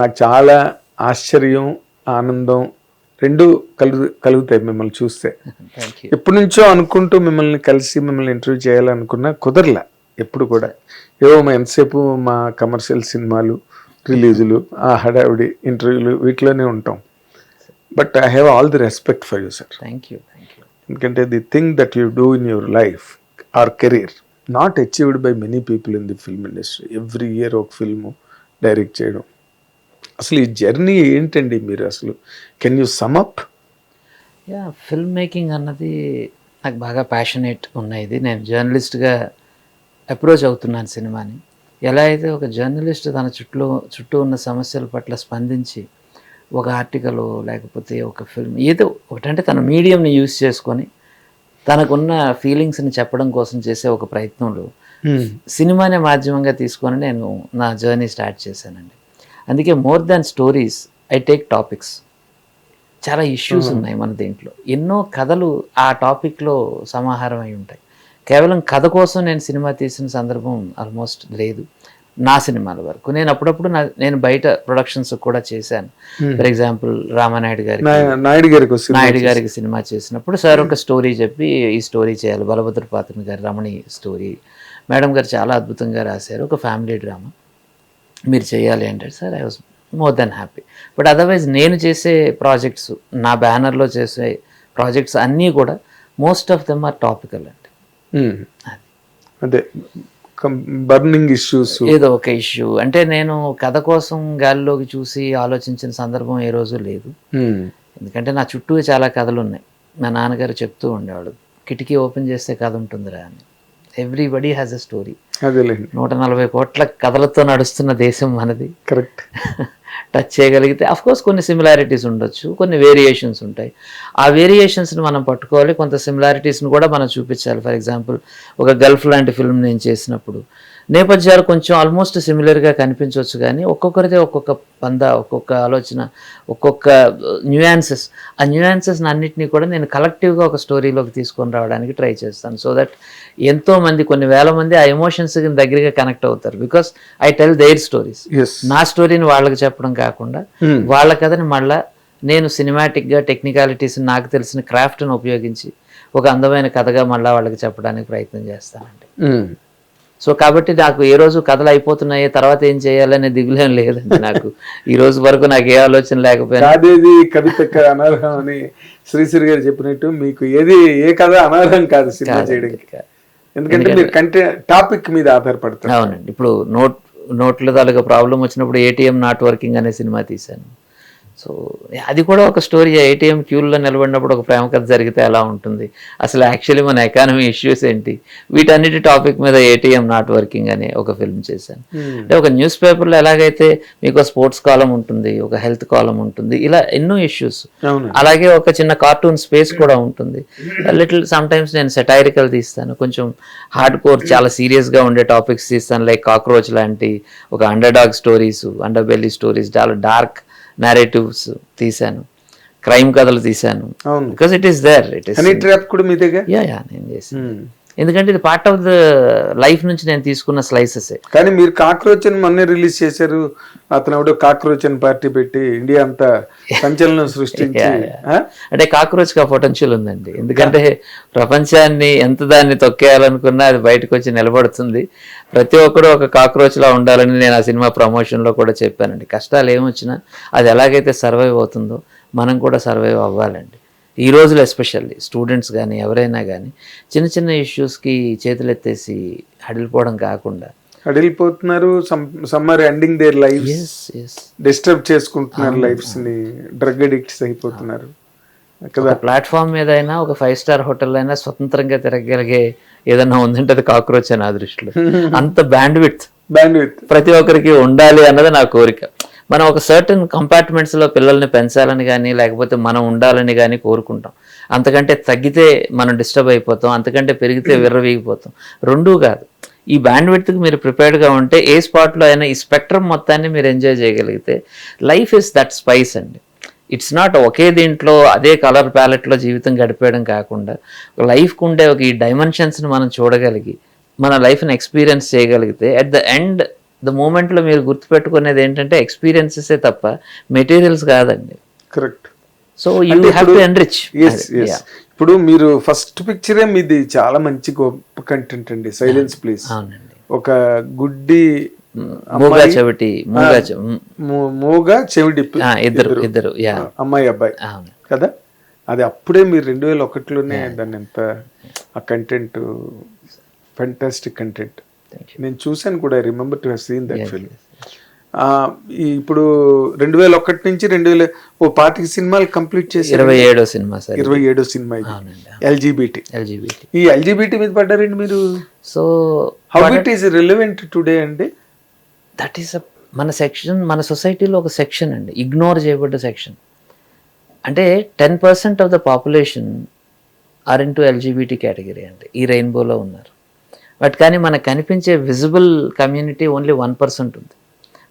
నాకు చాలా ఆశ్చర్యం, ఆనందం రెండు కలుగుతాయి మిమ్మల్ని చూస్తే. ఎప్పటి నుంచో అనుకుంటూ మిమ్మల్ని కలిసి మిమ్మల్ని ఇంటర్వ్యూ చేయాలనుకున్నా కుదరలా ఎప్పుడు కూడా. ఎంతసేపు మా కమర్షియల్ సినిమాలు రిలీజులు, ఆ హడావిడి ఇంటర్వ్యూలు వీటిలోనే ఉంటాం. But I have all the respect for you sir. Thank you. ఎందుకంటే the thing that you do in your life or career not achieved by many people in the film industry. Every year ఒక film direct చేయడం, అసలు ఈ journey ఏంటండి మీరు అసలు can you sum up? Film making అన్నది నాకు బాగా ప్యాషనేట్ ఉన్నది. నేను జర్నలిస్ట్గా అప్రోచ్ అవుతున్నాను సినిమాని. ఎలా అయితే ఒక జర్నలిస్ట్ తన చుట్టూ ఉన్న సమస్యల పట్ల స్పందించి ఒక ఆర్టికల్ లేకపోతే ఒక ఫిల్మ్ ఏదో ఒకటంటే తన మీడియంని యూజ్ చేసుకొని తనకున్న ఫీలింగ్స్ని చెప్పడం కోసం చేసే ఒక ప్రయత్నంలో సినిమానే మాధ్యమంగా తీసుకొని నేను నా జర్నీ స్టార్ట్ చేశానండి. అందుకే more than stories I take topics. చాలా ఇష్యూస్ ఉన్నాయి మన దీంట్లో, ఎన్నో కథలు ఆ టాపిక్లో సమాహారం అయి ఉంటాయి. కేవలం కథ కోసం నేను సినిమా తీసిన సందర్భం ఆల్మోస్ట్ లేదు నా సినిమాల వరకు. నేను అప్పుడప్పుడు నేను బయట ప్రొడక్షన్స్ కూడా చేశాను. ఫర్ ఎగ్జాంపుల్ రామానాయుడు గారికి సినిమా చేసినప్పుడు సార్ ఒక స్టోరీ చెప్పి ఈ స్టోరీ చేయాలి, బలభద్ర పాత్ర గారి రమణి స్టోరీ, మేడం గారు చాలా అద్భుతంగా రాశారు, ఒక ఫ్యామిలీ డ్రామా మీరు చేయాలి అంటే sir I was more than happy. But otherwise నేను చేసే ప్రాజెక్ట్స్, నా బ్యానర్లో చేసే ప్రాజెక్ట్స్ అన్నీ కూడా most of them are topical అండి. అదే బర్నింగ్ ఇష్యూస్, ఏదో ఒక ఇష్యూ. అంటే నేను కథ కోసం గాలిలోకి చూసి ఆలోచించిన సందర్భం ఏ రోజు లేదు. ఎందుకంటే నా చుట్టూ చాలా కథలు ఉన్నాయి. మా నాన్నగారు చెప్తూ ఉండేవాడు, కిటికీ ఓపెన్ చేస్తే కథ ఉంటుందిరా అని. Everybody has a story. 140 కోట్ల కథలతో నడుస్తున్న దేశం మనది. కరెక్ట్. టచ్ చేయగలిగితే అఫ్కోర్స్ కొన్ని సిమిలారిటీస్ ఉండొచ్చు, కొన్ని వేరియేషన్స్ ఉంటాయి. ఆ వేరియేషన్స్ని మనం పట్టుకోవాలి, కొంత సిమిలారిటీస్ని కూడా మనం చూపించాలి. ఫర్ ఎగ్జాంపుల్ ఒక గల్ఫ్ లాంటి ఫిల్మ్ నేను చేసినప్పుడు నేపథ్యాలు కొంచెం ఆల్మోస్ట్ సిమిలర్గా కనిపించవచ్చు, కానీ ఒక్కొక్కరిదే ఒక్కొక్క పంద, ఒక్కొక్క ఆలోచన, ఒక్కొక్క న్యూయాన్సెస్. ఆ న్యూయాన్సెస్ని అన్నింటినీ కూడా నేను కలెక్టివ్గా ఒక స్టోరీలోకి తీసుకొని రావడానికి ట్రై చేస్తాను. సో దట్ ఎంతోమంది, కొన్ని వేల మంది ఆ ఎమోషన్స్కి దగ్గరగా కనెక్ట్ అవుతారు. Because I tell their stories. నా స్టోరీని వాళ్ళకి చెప్పడం కాకుండా వాళ్ళ కథని మళ్ళీ నేను సినిమాటిక్గా టెక్నికాలిటీస్, నాకు తెలిసిన క్రాఫ్ట్ని ఉపయోగించి ఒక అందమైన కథగా మళ్ళీ వాళ్ళకి చెప్పడానికి ప్రయత్నం చేస్తానండి. సో కాబట్టి నాకు ఏ రోజు కథలు అయిపోతున్నాయి, తర్వాత ఏం చేయాలనే దిగులేం లేదండి నాకు. ఈ రోజు వరకు నాకు ఏ ఆలోచన లేకపోయినా అదేది కవిత అనర్హం అని శ్రీశ్రీ గారు చెప్పినట్టు మీకు ఏ కథ అనర్హం కాదు సినిమా చేయడానికి. ఎందుకంటే మీరు టాపిక్ మీద ఆధారపడతారు. అవునండి. ఇప్పుడు నోట్ల తాలూకా ప్రాబ్లం వచ్చినప్పుడు ఏటీఎం నాట్ వర్కింగ్ అనే సినిమా తీశాను. సో అది కూడా ఒక స్టోరీ. ఏటీఎం క్యూల్లో నిలబడినప్పుడు ఒక ప్రేమ కథ జరిగితే ఎలా ఉంటుంది, అసలు యాక్చువల్లీ మన ఎకానమీ ఇష్యూస్ ఏంటి, వీటన్నిటి టాపిక్ మీద ఏటీఎం నాట్ వర్కింగ్ అనే ఒక ఫిల్మ్ చేశాను. అంటే ఒక న్యూస్ పేపర్లో ఎలాగైతే మీకు స్పోర్ట్స్ కాలం ఉంటుంది, ఒక హెల్త్ కాలం ఉంటుంది, ఇలా ఎన్నో ఇష్యూస్. అలాగే ఒక చిన్న కార్టూన్ స్పేస్ కూడా ఉంటుంది. లిటిల్ సమ్ టైమ్స్ నేను సెటైరికల్ తీస్తాను, కొంచెం హార్డ్ కోర్ చాలా సీరియస్గా ఉండే టాపిక్స్ తీస్తాను. లైక్ కాక్రోచ్ లాంటి ఒక underdog stories, underbelly stories, చాలా డార్క్ narratives తీశాను, క్రైమ్ కథలు తీశాను. Because it is there. నేను చేశాను. ఎందుకంటే ఇది పార్ట్ ఆఫ్ ద లైఫ్ నుంచి నేను తీసుకున్న స్లైసెస్. కానీ మీరు కాక్రోచ్ అని మొన్నే రిలీజ్ చేశారు. అతను ఎవడో కాక్రోచ్ అని పార్టీ పెట్టి ఇండియా అంతా సంచలనం సృష్టించి. అంటే కాక్రోచ్ కి పొటెన్షియల్ ఉందండి. ఎందుకంటే ప్రపంచాన్ని ఎంత దాన్ని తొక్కేయాలనుకున్నా అది బయటకు వచ్చి నిలబడుతుంది. ప్రతి ఒక్కరు ఒక కాక్రోచ్ లా ఉండాలని నేను ఆ సినిమా ప్రమోషన్లో కూడా చెప్పానండి. కష్టాలు ఏమొచ్చినా అది ఎలాగైతే సర్వైవ్ అవుతుందో మనం కూడా సర్వైవ్ అవ్వాలండి. ఈ రోజులో ఎస్పెషల్లీ స్టూడెంట్స్ కానీ ఎవరైనా కానీ చిన్న చిన్న ఇష్యూస్కి చేతులు ఎత్తేసి హడిలిపోవడం కాకుండా హడిలిపోతున్నారు. Summer ending their life disturb చేసుకుంటున్నారు, లైఫ్స్ ని డ్రగ్ అడిక్ట్స్ అయిపోతున్నారు. ప్లాట్ఫామ్ మీద అయినా ఒక 5-star హోటల్ అయినా స్వతంత్రంగా తిరగలిగే ఏదన్నా ఉందంటే అది కాక్రోచ్ అని నా దృష్టిలో. అంత బ్యాండ్ విడ్త్ ప్రతి ఒక్కరికి ఉండాలి అన్నది నా కోరిక. మనం ఒక సర్టన్ కంపార్ట్మెంట్స్లో పిల్లల్ని పెంచాలని కానీ లేకపోతే మనం ఉండాలని కానీ కోరుకుంటాం. అంతకంటే తగ్గితే మనం డిస్టర్బ్ అయిపోతాం, అంతకంటే పెరిగితే విర్రవీగిపోతాం. రెండూ కాదు. ఈ బ్యాండ్ విడ్త్కి మీరు ప్రిపేర్డ్గా ఉంటే ఏ స్పాట్లో అయినా ఈ స్పెక్ట్రమ్ మొత్తాన్ని మీరు ఎంజాయ్ చేయగలిగితే లైఫ్ ఇస్ దట్ స్పైస్ అండి. ఇట్స్ నాట్ ఒకే దీంట్లో అదే కలర్ ప్యాలెట్లో జీవితం గడిపేయడం కాకుండా లైఫ్కి ఉండే ఒక ఈ డైమెన్షన్స్ని మనం చూడగలిగి మన లైఫ్ని ఎక్స్పీరియన్స్ చేయగలిగితే అట్ ద ఎండ్ ద మూమెంట్లో మీరు గుర్తుపెట్టుకునేది ఏంటంటే ఎక్స్పీరియన్సెసే తప్ప మెటీరియల్స్ కాదండి. Correct. So you have to enrich. ఇప్పుడు మీరు ఫస్ట్ పిక్చరే మీది చాలా మంచి గొప్ప కంటెంట్ అండి, సైలెన్స్ ప్లీజ్. అవునండి. ఒక గుడ్డి మూగా చెవిటి మూగా చెవిటి ఇద్దరు అమ్మాయి అబ్బాయి కదా, అది అప్పుడే మీరు 2001లోనే దాన్ని ఎంత ఆ కంటెంట్ ఫెంటాస్టిక్ కంటెంట్. నేను చూసాను కూడా, I remember to have seen that film. ఇప్పుడు 2001 నుంచి 25 సినిమాలు కంప్లీట్ చేసి 27వ సినిమా సార్, 27వ సినిమా ఎల్జిబిటి. ఈ ఎల్జిబిటి మీద పడ్డారండి మీరు. So how it is relevant today అండి? దట్ ఈస్ మన సెక్షన్, మన సొసైటీలో ఒక సెక్షన్ అండి, ఇగ్నోర్ చేయబడ్డ సెక్షన్. అంటే 10% of the population are into LGBT category అండి, ఈ రెయిన్బోలో ఉన్నారు. బట్ కానీ మనకు కనిపించే విజిబుల్ కమ్యూనిటీ ఓన్లీ 1% ఉంది.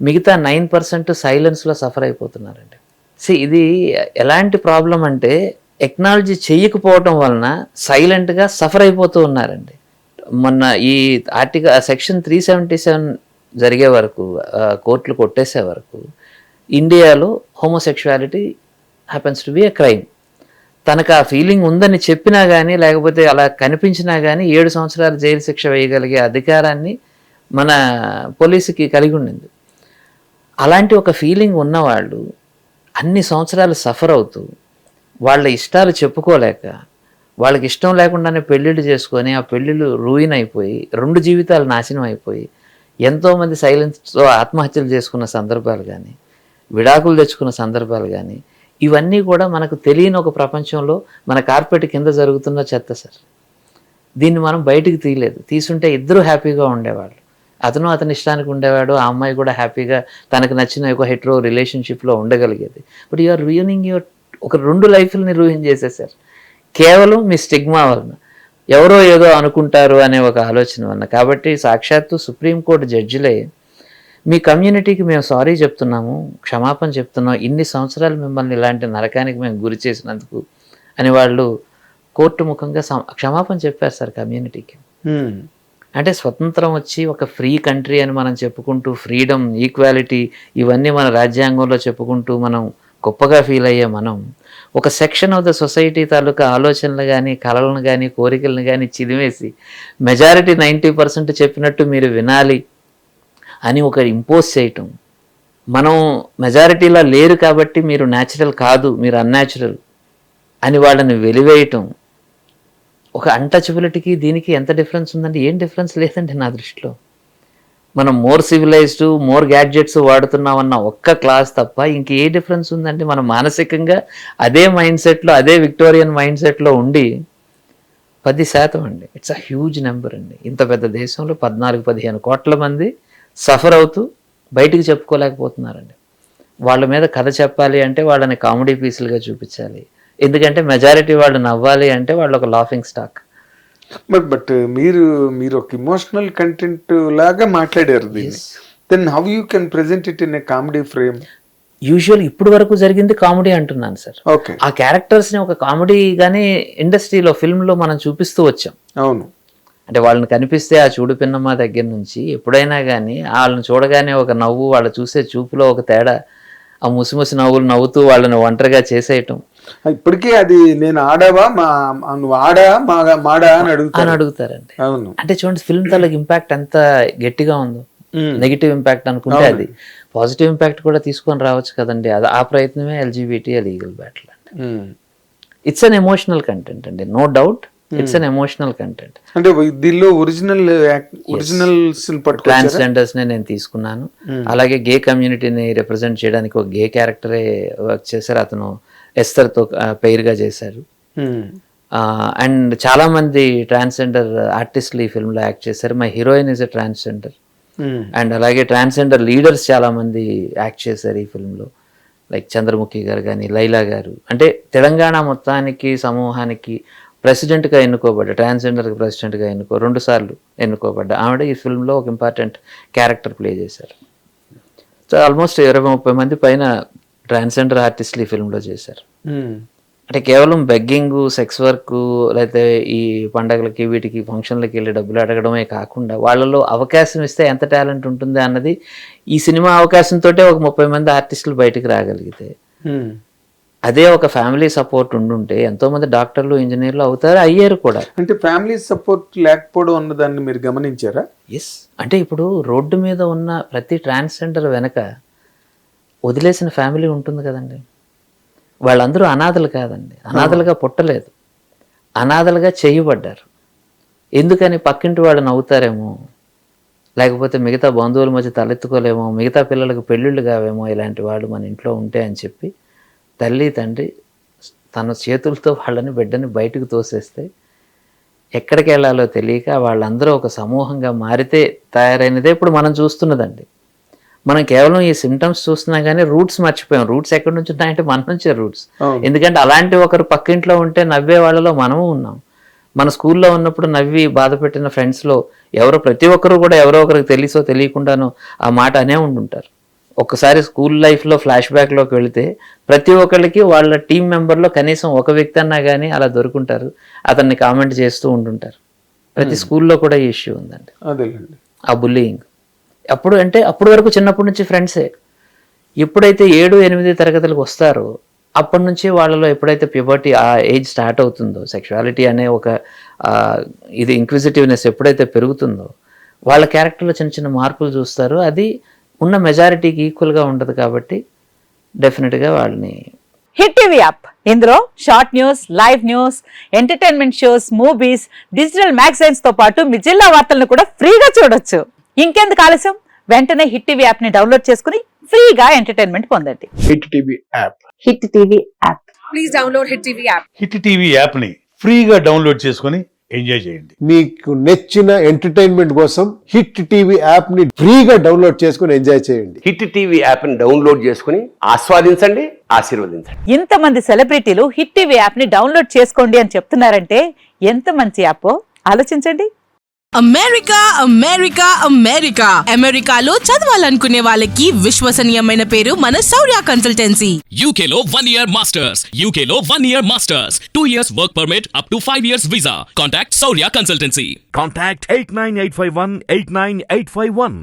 మిగతా 9% సైలెన్స్లో సఫర్ అయిపోతున్నారండి. ఇది ఎలాంటి ప్రాబ్లం అంటే ఎక్నాలజీ చేయకపోవటం వలన సైలెంట్గా సఫర్ అయిపోతూ ఉన్నారండి. మొన్న ఈ సెక్షన్ 377 జరిగే వరకు, కోర్టులు కొట్టేసే వరకు ఇండియాలో homosexuality happens to be a crime. తనకు ఆ ఫీలింగ్ ఉందని చెప్పినా కానీ, లేకపోతే అలా కనిపించినా కానీ 7 సంవత్సరాలు జైలు శిక్ష వేయగలిగే అధికారాన్ని మన పోలీసుకి కలిగి ఉండింది. అలాంటి ఒక ఫీలింగ్ ఉన్నవాళ్ళు అన్ని సంవత్సరాలు సఫర్ అవుతూ వాళ్ళ ఇష్టాలు చెప్పుకోలేక, వాళ్ళకి ఇష్టం లేకుండానే పెళ్ళిళ్ళు చేసుకొని ఆ పెళ్ళిళ్ళు రూయిన్ అయిపోయి 2 జీవితాలు నాశనం అయిపోయి ఎంతోమంది సైలెన్స్తో ఆత్మహత్యలు చేసుకున్న సందర్భాలు కానీ, విడాకులు తెచ్చుకున్న సందర్భాలు కానీ, ఇవన్నీ కూడా మనకు తెలియని ఒక ప్రపంచంలో మన కార్పెట్ కింద జరుగుతున్న చెత్త సార్. దీన్ని మనం బయటికి తీయలేదు. తీసుంటే ఇద్దరు హ్యాపీగా ఉండేవాళ్ళు. అతను అతని ఇష్టానికి ఉండేవాడు, ఆ అమ్మాయి కూడా హ్యాపీగా తనకు నచ్చిన ఒక హెట్రో రిలేషన్షిప్లో ఉండగలిగేది. బట్ యూఆర్ రూయినింగ్ ఒక 2 లైఫ్ని రూయిన్ చేసేసారు కేవలం మీ స్టిగ్మా వలన, ఎవరో ఏదో అనుకుంటారు అనే ఒక ఆలోచన వలన. కాబట్టి సాక్షాత్తు సుప్రీంకోర్టు జడ్జిలే మీ కమ్యూనిటీకి మేము సారీ చెప్తున్నాము, క్షమాపణ చెప్తున్నాం, ఇన్ని సంవత్సరాలు మిమ్మల్ని ఇలాంటి నరకానికి మేము గురి చేసినందుకు అని వాళ్ళు కోర్టు ముఖంగా క్షమాపణ చెప్పారు సార్ కమ్యూనిటీకి. అంటే స్వతంత్రం వచ్చి ఒక ఫ్రీ కంట్రీ అని మనం చెప్పుకుంటూ, ఫ్రీడమ్, ఈక్వాలిటీ ఇవన్నీ మన రాజ్యాంగంలో చెప్పుకుంటూ మనం గొప్పగా ఫీల్ అయ్యే మనం ఒక సెక్షన్ ఆఫ్ ద సొసైటీ తాలూకా ఆలోచనలు కానీ, కళలను కానీ, కోరికలను కానీ చిదిమేసి మెజారిటీ 90% చెప్పినట్టు మీరు వినాలి అని ఒక ఇంపోజ్ చేయటం, మనం మెజారిటీలో లేరు కాబట్టి మీరు న్యాచురల్ కాదు, మీరు అన్యాచురల్ అని వాళ్ళని వెలివేయటం, ఒక అన్టచబిలిటీకి దీనికి ఎంత డిఫరెన్స్ ఉందండి? ఏం డిఫరెన్స్ లేదండి నా దృష్టిలో. మనం మోర్ సివిలైజ్డ్, మోర్ గ్యాడ్జెట్స్ వాడుతున్నామన్న ఒక్క క్లాస్ తప్ప ఇంకే డిఫరెన్స్ ఉందండి? మనం మానసికంగా అదే మైండ్ సెట్లో, అదే విక్టోరియన్ మైండ్ సెట్లో ఉండి 10% అండి. ఇట్స్ అ హ్యూజ్ నెంబర్ అండి. ఇంత పెద్ద దేశంలో 14-15 కోట్ల మంది సఫర్ అవుతూ బయటికి చెప్పుకోలేకపోతున్నారండి. వాళ్ళ మీద కథ చెప్పాలి అంటే వాళ్ళని కామెడీ పీసులుగా చూపించాలి. ఎందుకంటే మెజారిటీ వాళ్ళు నవ్వాలి అంటే వాళ్ళు ఒక లాఫింగ్ స్టాక్. బట్ మీరు ఒక ఇమోషనల్ కంటెంట్ లాగా మాట్లాడారు దీన్ని. Then how you can present it in a comedy frame? Usual ఇప్పుడు వరకు జరిగింది కామెడీ అంటున్నాను సార్. ఆ క్యారెక్టర్స్ని ఒక కామెడీగానే ఇండస్ట్రీలో, ఫిల్మ్లో మనం చూపిస్తూ వచ్చాం. అవును. అంటే వాళ్ళని కనిపిస్తే ఆ చూడు పిన్నమ్మ దగ్గర నుంచి ఎప్పుడైనా కానీ వాళ్ళని చూడగానే ఒక నవ్వు, వాళ్ళ చూసే చూపులో ఒక తేడా, ఆ ముసిముసి నవ్వులు నవ్వుతూ వాళ్ళని ఒంటరిగా చేసేయటం. ఇప్పటికీ అది నేను ఆడావా, నువ్వు ఆడా మాడా అని అడుగుతారండి. అవును. అంటే చూడండి ఫిల్మ్ తాలూకు ఇంపాక్ట్ ఎంత గట్టిగా ఉందో. నెగిటివ్ ఇంపాక్ట్ అనుకుంటే అది పాజిటివ్ ఇంపాక్ట్ కూడా తీసుకొని రావచ్చు కదండి. అది ఆ ప్రయత్నమే ఎల్జిబిటి లీగల్ బ్యాటిల్ అండి. ఇట్స్ అన్ ఎమోషనల్ కంటెంట్ అండి, no doubt. It's an emotional content. అంటే దీనిలో ట్రాన్స్జెండర్స్ నే నేను తీసుకున్నాను. అలాగే గే కమ్యూనిటీని రిప్రజెంట్ చేయడానికి ఒక గే క్యారెక్టరే వర్క్ చేశారు. అతను ఎస్తర్తో పెయిర్గా చేశారు. అండ్ చాలా మంది ట్రాన్స్జెండర్ ఆర్టిస్టులు ఈ ఫిల్మ్లో యాక్ట్ చేశారు. My heroine is a transgender. And అలాగే ట్రాన్స్జెండర్ లీడర్స్ చాలా మంది యాక్ట్ చేశారు ఈ ఫిల్మ్లో. లైక్ చంద్రముఖి గారు కానీ, లైలా గారు. అంటే తెలంగాణ మొత్తానికి, సమూహానికి ప్రెసిడెంట్గా ఎన్నుకోబడ్డ, ట్రాన్స్జెండర్కి ప్రెసిడెంట్గా 2 సార్లు ఎన్నుకోబడ్డ ఆవిడ ఈ ఫిల్మ్లో ఒక ఇంపార్టెంట్ క్యారెక్టర్ ప్లే చేశారు. సో ఆల్మోస్ట్ 20-30 మంది పైన ట్రాన్స్జెండర్ ఆర్టిస్టులు ఈ ఫిల్మ్లో చేశారు. అంటే కేవలం బెగ్గింగ్, సెక్స్ వర్క్, లేకపోతే ఈ పండగలకి వీటికి ఫంక్షన్లకి వెళ్ళి డబ్బులు అడగడమే కాకుండా వాళ్ళలో అవకాశం ఇస్తే ఎంత టాలెంట్ ఉంటుంది అన్నది ఈ సినిమా అవకాశంతో ఒక 30 మంది ఆర్టిస్టులు బయటికి రాగలిగితే, అదే ఒక ఫ్యామిలీ సపోర్ట్ ఉండుంటే ఎంతోమంది డాక్టర్లు, ఇంజనీర్లు అవుతారు, అయ్యారు కూడా. అంటే ఫ్యామిలీ సపోర్ట్ లేకపోవడం అన్నదాన్ని మీరు గమనించారా? ఎస్. అంటే ఇప్పుడు రోడ్డు మీద ఉన్న ప్రతి ట్రాన్స్జెండర్ వెనక వదిలేసిన ఫ్యామిలీ ఉంటుంది కదండి. వాళ్ళందరూ అనాథలు కాదండి, అనాథలుగా పుట్టలేదు, అనాథలుగా చేయబడ్డారు. ఎందుకని? పక్కింటి వాడు నవ్వుతారేమో, లేకపోతే మిగతా బంధువుల మధ్య తలెత్తుకోలేమో, మిగతా పిల్లలకు పెళ్ళిళ్ళు కావేమో ఇలాంటి వాళ్ళు మన ఇంట్లో ఉంటే అని చెప్పి తల్లి తండ్రి తన చేతులతో వాళ్ళని బిడ్డని బయటకు తోసేస్తే ఎక్కడికి వెళ్ళాలో తెలియక వాళ్ళందరూ ఒక సమూహంగా మారితే తయారైనదే ఇప్పుడు మనం చూస్తున్నదండి. మనం కేవలం ఈ సిమ్టమ్స్ చూస్తున్నా కానీ రూట్స్ మర్చిపోయాం. రూట్స్ ఎక్కడి నుంచి ఉన్నాయంటే మన నుంచే రూట్స్. ఎందుకంటే అలాంటి ఒకరు పక్కింట్లో ఉంటే నవ్వే వాళ్ళలో మనము ఉన్నాం. మన స్కూల్లో ఉన్నప్పుడు నవ్వి బాధ పెట్టిన ఫ్రెండ్స్లో ప్రతి ఒక్కరు కూడా ఎవరో ఒకరికి తెలిసో తెలియకుండానో ఆ మాట అనే ఉండుంటారు. ఒక్కసారి స్కూల్ లైఫ్లో ఫ్లాష్ బ్యాక్లోకి వెళితే ప్రతి ఒక్కరికి వాళ్ళ టీం మెంబర్లో కనీసం ఒక వ్యక్తి అన్నా కానీ అలా దొరుకుంటారు, అతన్ని కామెంట్ చేస్తూ ఉంటుంటారు. ప్రతి స్కూల్లో కూడా ఈ ఇష్యూ ఉందండి, ఆ బుల్లియింగ్. అప్పుడు వరకు చిన్నప్పటి నుంచి ఫ్రెండ్సే. ఎప్పుడైతే 7-8 తరగతులకు వస్తారో అప్పటి నుంచి వాళ్ళలో ఎప్పుడైతే ప్యూబర్టీ ఆ ఏజ్ స్టార్ట్ అవుతుందో, సెక్షువాలిటీ అనే ఒక ఇది ఇంక్విజిటివ్నెస్ ఎప్పుడైతే పెరుగుతుందో వాళ్ళ క్యారెక్టర్లో చిన్న చిన్న మార్పులు చూస్తారు. అది ఉన్న మెజారిటీకి ఈక్వల్గా ఉండదు కాబట్టి డెఫినెట్గా వాళ్ళని. హిట్ టీవీ యాప్, ఇందులో short news, live news, entertainment shows, movies, digital magazines తో పాటు మీ జిల్లా వార్తలను కూడా ఫ్రీగా చూడొచ్చు. ఇంకెందుకు ఆలస్యం, వెంటనే హిట్ టీవీ యాప్ ని డౌన్లోడ్ చేసుకుని ఫ్రీగా ఎంటర్టైన్మెంట్ పొందండి. Hit TV app. Hit TV app. Please download hit TV app. Hit TV app ని ఫ్రీగా డౌన్లోడ్ చేసుకొని ఎంజాయ్ చేయండి. మీకు నచ్చిన ఎంటర్టైన్మెంట్ కోసం హిట్ టీవీ యాప్ ని ఫ్రీగా డౌన్లోడ్ చేసుకుని ఎంజాయ్ చేయండి. హిట్ టీవీ యాప్ ని డౌన్లోడ్ చేసుకుని ఆస్వాదించండి, ఆశీర్వదించండి. ఇంతమంది సెలబ్రిటీలు హిట్ టీవీ యాప్ ని డౌన్లోడ్ చేసుకోండి అని చెప్తున్నారంటే ఎంత మంచి యాప్ ఆలోచించండి. అమెరికా అమెరికా అమెరికా అమెరికాలో చదవాలనుకునే వాళ్ళకి విశ్వసనీయమైన పేరు మన శౌర్య కన్సల్టెన్సీ. UK లో 1 year masters. UK లో 1 year masters. 2 years work permit up to 5 years visa. Contact Saurya Consultancy. Contact 89851 89851.